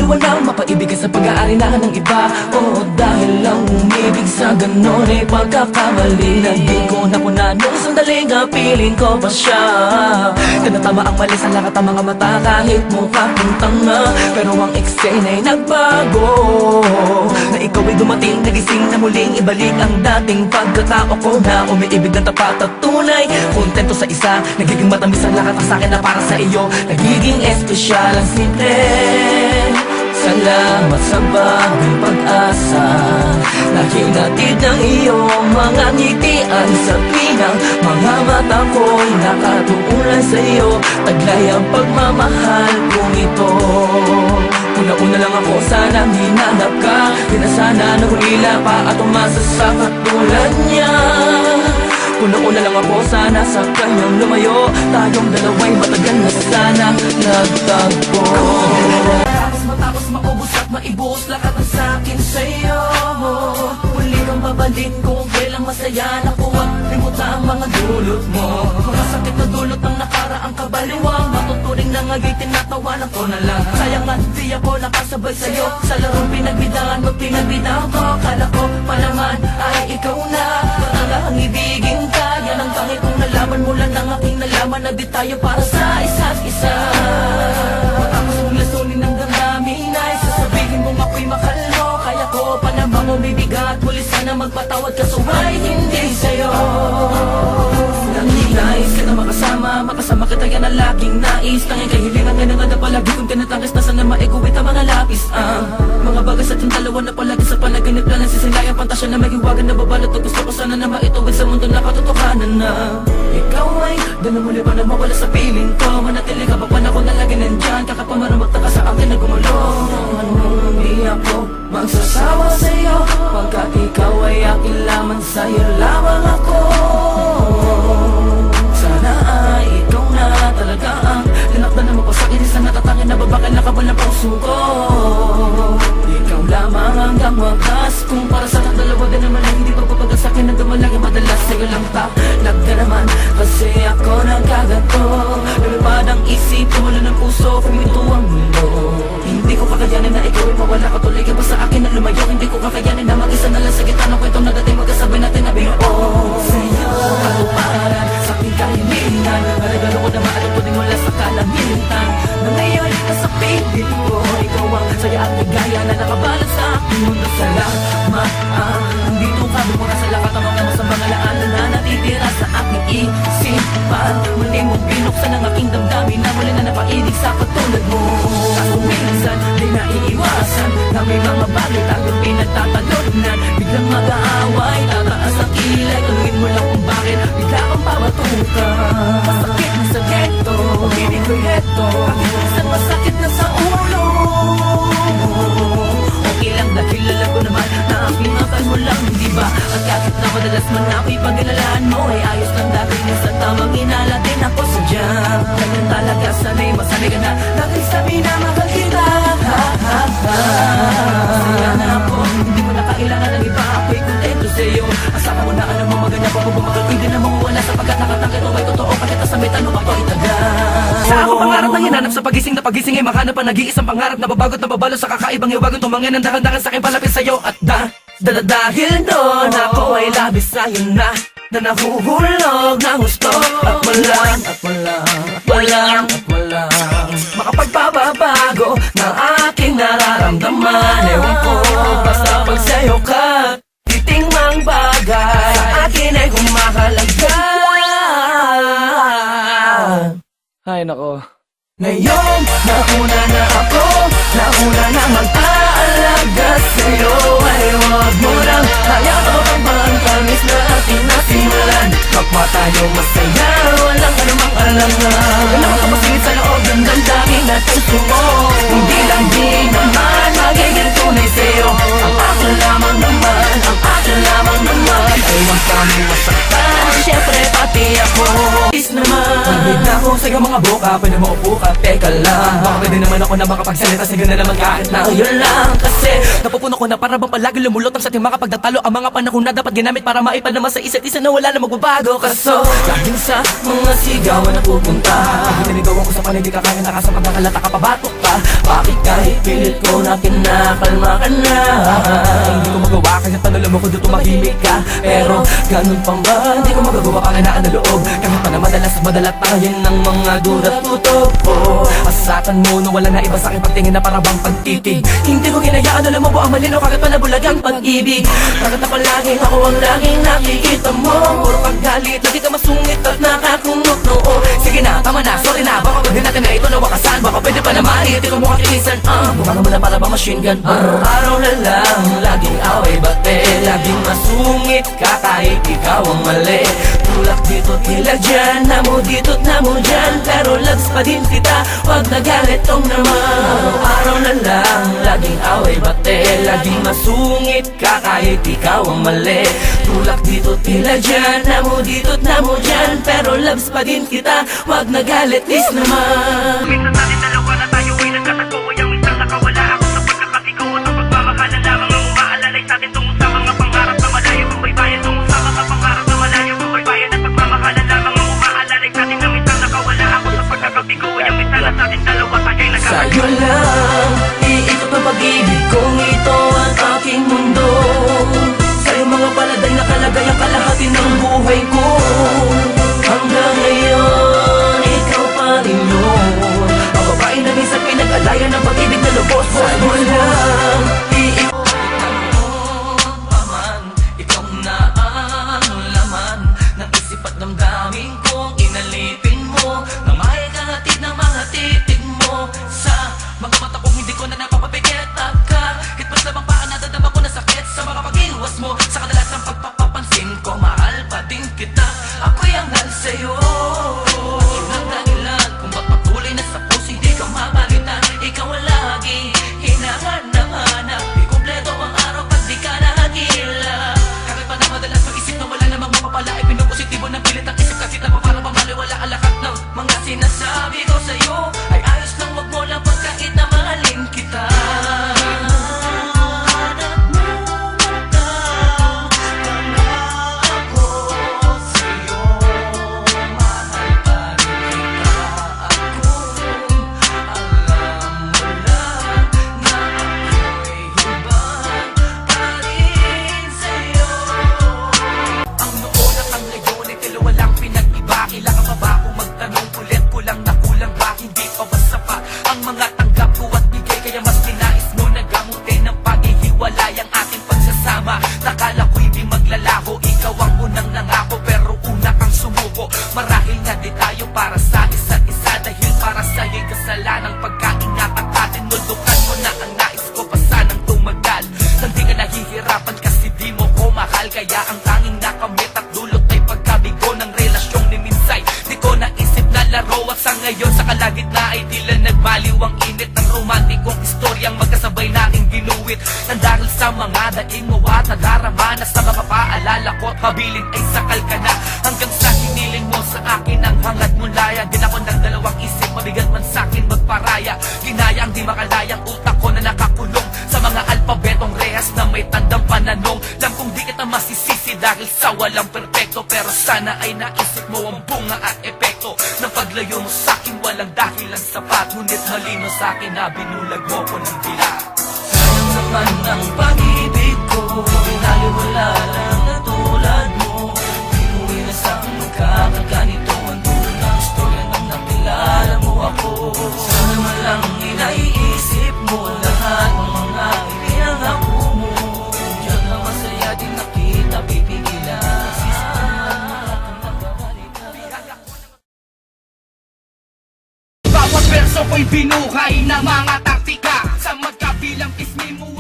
walang mapaibigan sa pag-aari na ng iba. Oo, dahil lang umibig sa ganon ay pagkakamali na di ko napuna nung sandaling piling ko pa siya. Tinatama ang mali sa lahat ng mga mata kahit mukha kong tanga. Pero ang eksena ay nagbago, na ikaw ay dumating, nagising na muling ibalik ang dating pagkatao ko na umiibig ng tapat at tunay. Kontento sa isa, nagiging matamis ang lahat ng sakin na para sa iyo. Nagiging espesyal ang simple. Salamat sa bagong pag-asa na hinatid ng iyong mga ngitian. Sa pinang mga mata ko'y nakatuulan sa iyo. Taglay ang pagmamahal kong ito. Una-una lang ako, sanang hinanap ka. Di na sana nahulila pa at umasa sa katulad niya. Una-una lang ako, sana sa kanyang lumayo. Tayong dalawa'y matagal na sana nagtagpo. Matapos maubos at maibuos lahat ng sakin sa'yo. Muli kang babalik kung kailang masaya na po at limuta ang mga dulot mo. Mga sakit na dulot ng nakaraang kabaliwang matuturing na nga'y tinatawanan ko na lang. Sayang nga di ako nakasabay sa'yo sa larong pinagbidahan mo, pinagbidahan ko. Kala ko pa naman ay ikaw na ang ibigin ka. Yan ang tanging kong nalaman mula ng aking nalaman na di tayo para sa isa't isa. Matapos mong lasunin ng damdamin ay sasabihin mong ako'y mahal mo. Kaya ko pa namang umibigat, muli sana magpatawad ka suway hindi sa'yo. Nangingais ka na makasama kita yan ang laging nais. Tanging kahilingan nga na nga na palagi kong tinatangis na sana maiguwit ang mga lapis. Mga bagay sa ating dalawa na palagi sa panaginip lang nagsisinday ang pantasya na may hiwagan na babalot. At gusto ko sana na maituwid sa mundo na katotohanan na ikaw ay doon muli pa na mawala sa piling ko. Manatili ka pa panahon na lagi nandyan. Kakapamarang magtaka sa akin na gumulo. Hindi ako magsasawa sa'yo pagkat ikaw ay akin lamang, sa'yo lamang ako. Sana ay ikaw na talaga ang tinakdan na mapasakit sa natatangin na babakal na kabal na puso ko. Ikaw lamang hanggang wakas. Kung para sa ating dalawa din naman ay hindi pagpapagal sa'kin na dumalagi madalas sa'yo lang talag ka naman. Kasi ako nagkagato, lumipad ang isip, tumula ng puso, kumito ang mundo. Hindi ko kakayanin na ikaw ay mawala ka, tuloy ka pa sa akin na lumayo. Hindi ko kakayanin na mag-isa na lang sa gitna ng kwentong na dating magkasabay natin na binuo. Sa'yo katuparan, sa aking kahilingan, regalo ko na maalam ko din mula sa kalangitan. Na ngayon nasa piling ko, ikaw ang saya at ligaya na nakabalot sa aking mundo. Salamat nandito ka, bumura sa lakat ang mga masamang alaanan na natitira sa aking isipan. Muli mong binuksan ang aking damdamin na muli na napainig sa katulad mo. Kaso minsan di naiiwasan na may mga bagay tayong pinagtatalunan. Biglang mag-aaway, tataas ang kilay, tuloyin mo lang kung bakit bigla kang pamatukan. Masakit na sa ghetto, pag-ibig ko'y heto, kahit minsan masakit na sa ulo. Okay lang dahil alam ko naman na aking akal mo lang, di ba? At kahit na madalas man ako'y pag-inalaan mo ay ayos lang dahil sa tamang inala din ako sadya. Ganyan talaga, sanay masanay ka na dahil sabi na mahal kita. Masaya na ako, hindi mo na kailangan ng iba, ako'y kontento sa'yo. Asama mo na alam mo maganda pa bumagal, hindi na mawawala sapagkat nakatakit o may totoo. Kahit sa may tanong ako itagal. Sa ako pangarap na hinanap sa pagising na pagising ay makanap ang nag-iisang pangarap na babagot na babalo sa kakaibang iwagon. Tumangin ang dahan-dahan sa akin palapit sa'yo at dahil doon ako ay labis sa'yo na nahuhulog ng gusto. At walang makapagpapabago ng aking nararamdaman. Ewan ko basta pag sa'yo ka titingmang bagay sa akin ay humahalaga. Ay nako, ngayon nauna na ako, nauna na mag-aalaga sa'yo. Ay huwag mo lang hayaan ang tamis na ating nasimulan. Kapwa tayo masaya, walang anumang alangan. Nakakapasingit sa loob ng damdamin at puso mo. Hindi lang din naman magiging tunay sa'yo. Ang akin lamang naman, ang akin lamang naman ay huwag kami masaktan. Siyempre pati ako is naman, pagod na ko sa'yo mga boka, pwede mo upo ka, teka lang. Baka pwede naman ako na makapagsalita, sige na naman kahit na yun lang. Kasi napupuno ko na para bang palagi lumulutang sa timba kapag natalo ang mga panahon na dapat ginamit para maipadama sa isa't isa na wala na magbabago. Kaso laging sa mga sigawan na pupunta, niligawan ko sa panay, di ka kaya nakasama, nakalata ka, pabatok ka. Bakit kahit pilit ko na kinakalma ka na? Hindi ko magawa kahit tanolo mo ko dito tumahimik ka. Pero ganun pang ba, hindi ko magagawa panganaan na loob. Kahit pa na madalas tayo ng mga duda tutok ko. Asakan mo na wala na iba sa aking pagtingin na parang pagtitig. Hindi ko hinayaan na lumubo ang malino kahit pa nabulagang pag-ibig. Bakit na palaging ako ang laging nakikita mo? Puro paggalit, lagi ka masungit at nakakunot noo. Sige na, tama na, sorry na, baka pwede natin na ito na wakasan. Baka pwede pa naman, hindi ko mukha kinisan. Mukha naman na para ba machine gun. Araw na lang, laging away bate, laging masungit ka kahit ikaw ang mali. Tulak dito, tila dyan, namo dito't namo dyan, pero loves pa din kita, wag nagalit tong naman. Araw na lang, laging away bate, laging masungit ka kahit ikaw ang mali. Tulak dito, tila dyan, namo dito't namo dyan, pero loves pa din kita, wag nagalit is naman. Minsan natin dalawa na tayo ay nagkatagpo, ay ang isang nakawala ako sa pagkakatigaw at ang pagmamahalan lamang ang umaalalay sa atin tungo sa mga pangarap na malayo. Kung may bayan tungo sa mga pangarap na malayo, kung may bayan at pagmamahalan lamang ang umaalalay sa atin na minsan nakawala ako sa pagkakatigaw, ay ang minsan na sa atin dalawa tayo ay nagkatagpo. Sa'yo lang, iikot ang pag-ibig kong ito ang aking mundo. Sa'yo mga paladay na kalagay ang kalahati ng buhay ko. Hanggang ngayon, ikaw pa rin yun, ang babae na minsan pinag-alayan ng pag-ibig na lubos. Sa'yo lang, iikot paman, ikaw na ang laman ng isip at damdamin kong inalipin mo, na may kahatid ng mga titig mo. Sa mga mata kong hindi ko na napapapikit ka, hit mas labang paan, nadadama ko na sakit sa mga pag-iwas mo. Sa kadalasang pagpapapansin ko, mahal pa din kita, ako'y anghal sa'yo. Yun ang dahilan kung ba't patuloy na sa puso hindi ka mapalitan. Ikaw ang lagi hinahanap-hanap, di kumpleto ang araw pag di ka nakakila. Kahit pa na madalas mag-isip na wala namang mapapala, ay pinupositibo ng pilit ang isip kasi na parang pamaliwala ang lahat ng mga sinasabi ko sa'yo. Ay ayos lang, wag mo lang pagkait na mahalin kita. Kailangan pa ba akong magtanong ulit? Kulang na kulang ba? Hindi pa ba sapat ang mga tanggap ko at bigay? Kaya mas tinais mo na gamutin ng paghihiwalay ang ating pagsasama. Nakala ko hindi maglalaho, ikaw ang unang nangako, pero una kang sumuko. Marahil nga di tayo para sa isa't isa, dahil para sa'yo'y kasalanang pagkaingatan ka. Tinulukan mo na ang nais ko pa sanang tumagal, nang di ka nahihirapan kasi di mo ko mahal. Kaya ang tanging nakamit at dulot ay pagkabigo ng relasyong ni Minsay. Di ko naisip na laro at sa ngayon sa kalagitnaan ay tila nagbaliw ang init ng romantikong istoryang magkasabay nating ginuwit. Nang dahil sa mga daing mo at nadarama na sa mga paalala ko at habilin ay sakal ka na. Hanggang sa hiniling mo sa akin ang hangad mo laya, din ako ng dalawang isip, mabigat man sa'kin magparaya. Ginaya ang di makalayang utak ko na nakakulong sa mga alpabetong rehas na may tandang pananong. Lam kong di kita masisisi dahil sa walang perpekto, pero sana ay naisip mo ang bunga at epekto ng paglayo mo sa'kin. Walang dahilan sapat, ngunit halino sa'kin na binulag mo ko ng bila. Sayang naman ang pag-ibig ko, pinaliwala lang na tulad mo. Pinuwi na sa'kin magkakaganito ang dulo ng istorya nang nakilala mo ako. Sana man lang inaiisip mo lahat ng mga ipinangako mo. Diyan na masaya din nakita, pipigilan. Bawat verso ko'y binuhay ng mga taktika sa magkabilang ismi mo.